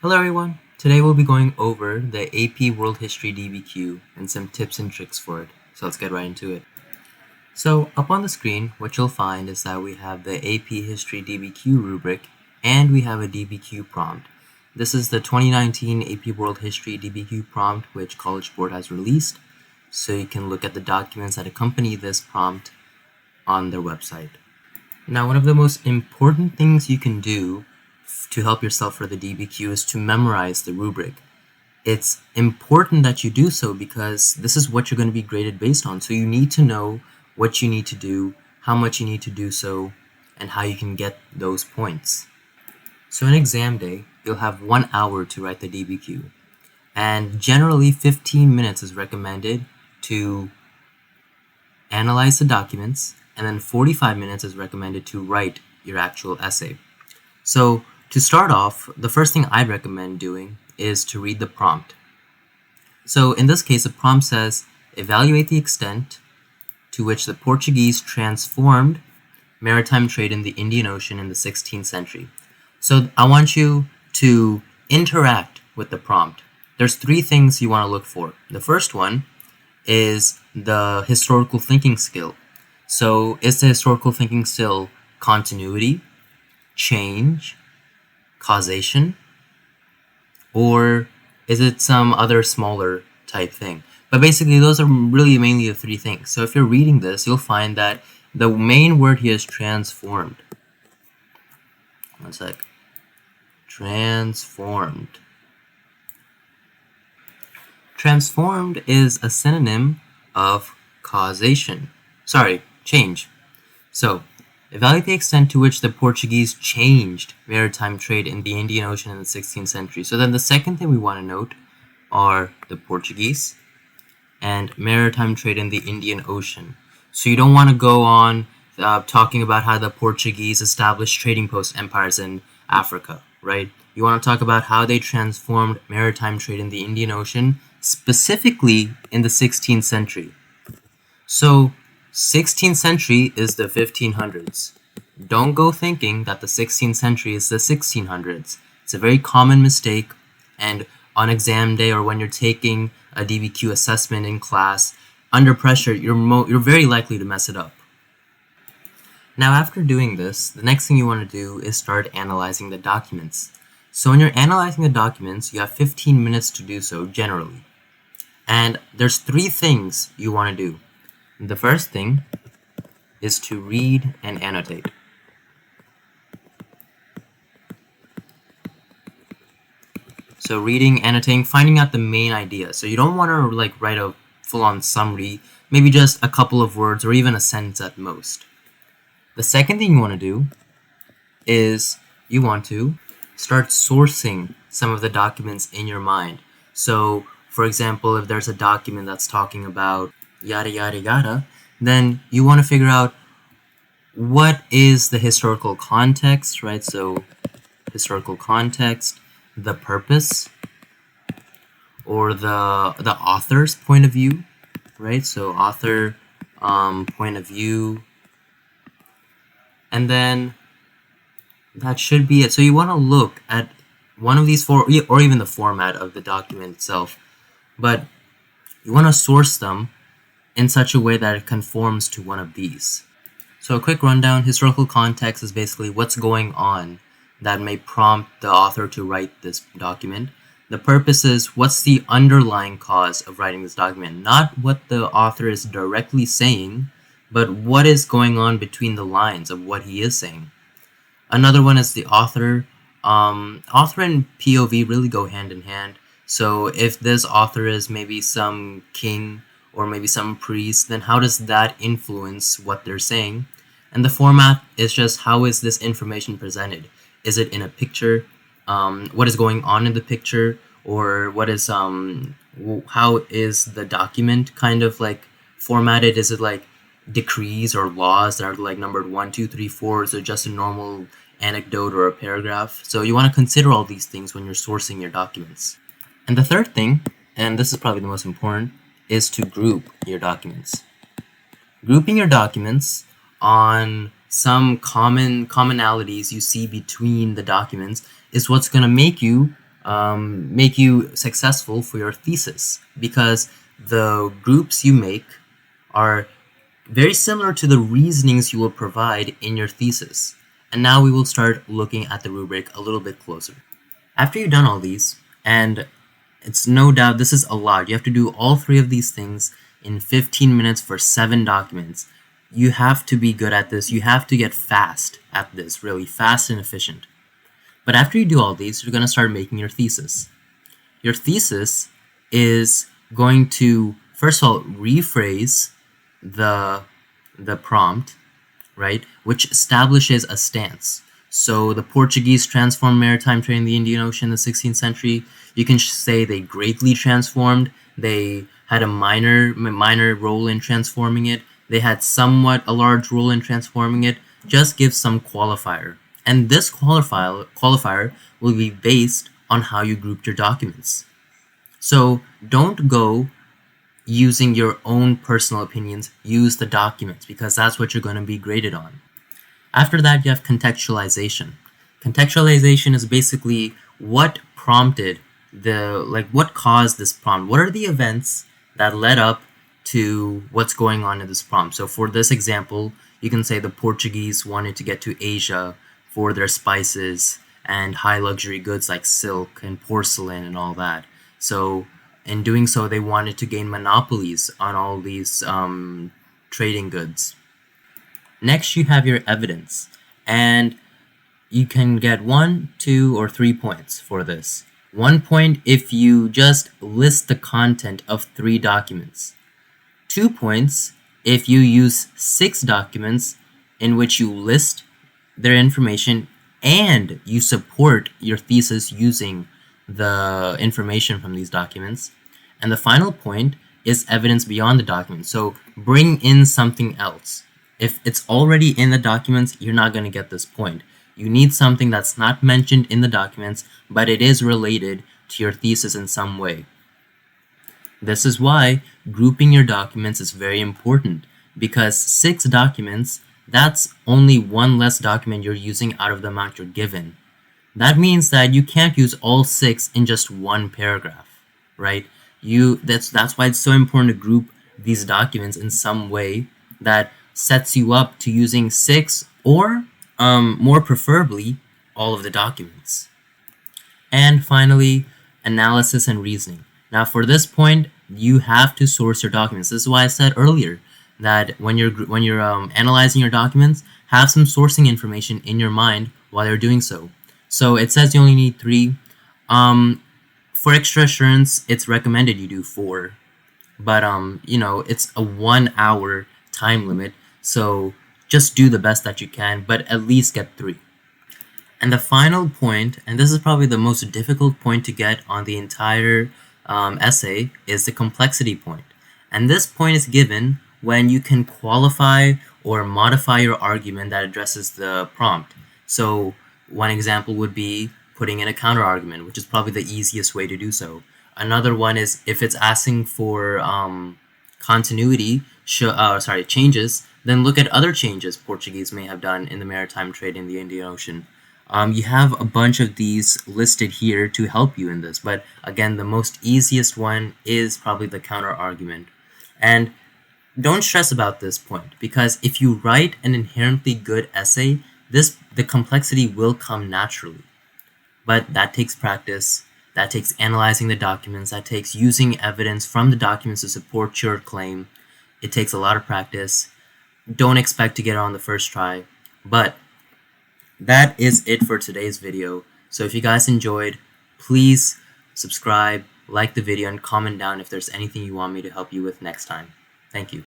Hello everyone! Today we'll be going over the AP World History DBQ and some tips and tricks for it. So let's get right into it. So up on the screen, what you'll find is that we have the AP History DBQ rubric and we have a DBQ prompt. This is the 2019 AP World History DBQ prompt which College Board has released. So you can look at the documents that accompany this prompt on their website. Now, one of the most important things you can do to help yourself for the DBQ is to memorize the rubric. It's important that you do so because this is what you're going to be graded based on. So you need to know what you need to do, how much you need to do so, and how you can get those points. So on exam day, you'll have 1 hour to write the DBQ. And generally 15 minutes is recommended to analyze the documents, and then 45 minutes is recommended to write your actual essay. So to start off, the first thing I'd recommend doing is to read the prompt. So in this case, the prompt says, evaluate the extent to which the Portuguese transformed maritime trade in the Indian Ocean in the 16th century. So I want you to interact with the prompt. There's 3 things you want to look for. The first one is the historical thinking skill. So is the historical thinking skill continuity, change, causation, or is it some other smaller type thing? But basically those are really mainly the 3 things. So if you're reading this, you'll find that the main word here is transformed. One sec. Transformed. Transformed is a synonym of causation. Sorry, change. So evaluate the extent to which the Portuguese changed maritime trade in the Indian Ocean in the 16th century. So then the second thing we want to note are the Portuguese and maritime trade in the Indian Ocean. So you don't want to go on talking about how the Portuguese established trading post empires in Africa, right? You want to talk about how they transformed maritime trade in the Indian Ocean, specifically in the 16th century. So 16th century is the 1500s. Don't go thinking that the 16th century is the 1600s. It's a very common mistake, and on exam day or when you're taking a DBQ assessment in class, under pressure, you're very likely to mess it up. Now after doing this, the next thing you want to do is start analyzing the documents. So when you're analyzing the documents, you have 15 minutes to do so generally. And there's 3 things you want to do. The first thing is to read and annotate. So reading, annotating, finding out the main idea. So you don't want to write a full-on summary, maybe just a couple of words or even a sentence at most. The second thing you want to do is you want to start sourcing some of the documents in your mind. So for example, if there's a document that's talking about yada yada yada, then you want to figure out what is the historical context, right? So historical context, the purpose, or the author's point of view, right? So author point of view, and then that should be it. So you want to look at one of these 4, or even the format of the document itself, but you want to source them in such a way that it conforms to one of these. So a quick rundown, historical context is basically what's going on that may prompt the author to write this document. The purpose is what's the underlying cause of writing this document, not what the author is directly saying, but what is going on between the lines of what he is saying. Another one is the author. Author and POV really go hand in hand. So if this author is maybe some king or maybe some priest, then how does that influence what they're saying? And the format is just how is this information presented? Is it in a picture? What is going on in the picture? Or what is how is the document kind of formatted? Is it decrees or laws that are numbered 1, 2, 3, 4? Is it just a normal anecdote or a paragraph? So you want to consider all these things when you're sourcing your documents. And the third thing, and this is probably the most important, is to group your documents. Grouping your documents on some commonalities you see between the documents is what's going to make you make you successful for your thesis, because the groups you make are very similar to the reasonings you will provide in your thesis. And now we will start looking at the rubric a little bit closer. After you've done all these, and it's no doubt this is a lot, you have to do all 3 of these things in 15 minutes for 7 documents. You have to be good at this. You have to get fast at this, really fast and efficient. But after you do all these, you're going to start making your thesis. Your thesis is going to, first of all, rephrase the prompt, right, which establishes a stance. So the Portuguese transformed maritime trade in the Indian Ocean in the 16th century. You can say they greatly transformed. They had a minor role in transforming it. They had somewhat a large role in transforming it. Just give some qualifier. And this qualifier will be based on how you grouped your documents. So don't go using your own personal opinions. Use the documents, because that's what you're going to be graded on. After that, you have contextualization. Contextualization is basically what prompted what caused this prompt. What are the events that led up to what's going on in this prompt? So for this example, you can say the Portuguese wanted to get to Asia for their spices and high luxury goods like silk and porcelain and all that. So in doing so, they wanted to gain monopolies on all these trading goods. Next, you have your evidence, and you can get 1, 2, or 3 points for this. 1 point if you just list the content of 3 documents. 2 points if you use 6 documents in which you list their information and you support your thesis using the information from these documents. And the final point is evidence beyond the document. So bring in something else. If it's already in the documents, you're not going to get this point. You need something that's not mentioned in the documents, but it is related to your thesis in some way. This is why grouping your documents is very important, because 6 documents, that's only 1 less document you're using out of the amount you're given. That means that you can't use all 6 in just 1 paragraph, right? That's why it's so important to group these documents in some way that sets you up to using 6 or more preferably all of the documents. And finally, analysis and reasoning. Now for this point, you have to source your documents. This is why I said earlier that when you're analyzing your documents, have some sourcing information in your mind while you're doing so. So it says you only need 3. For extra assurance, it's recommended you do 4. But it's a 1 hour time limit, so just do the best that you can, but at least get 3. And the final point, and this is probably the most difficult point to get on the entire essay, is the complexity point. And this point is given when you can qualify or modify your argument that addresses the prompt. So one example would be putting in a counter argument, which is probably the easiest way to do so. Another one is if it's asking for changes, then look at other changes Portuguese may have done in the maritime trade in the Indian Ocean. You have a bunch of these listed here to help you in this, but again, the most easiest one is probably the counter argument. And don't stress about this point, because if you write an inherently good essay, the complexity will come naturally. But that takes practice, that takes analyzing the documents, that takes using evidence from the documents to support your claim. It takes a lot of practice. Don't expect to get it on the first try, but that is it for today's video. So if you guys enjoyed, please subscribe, like the video, and comment down if there's anything you want me to help you with next time. Thank you.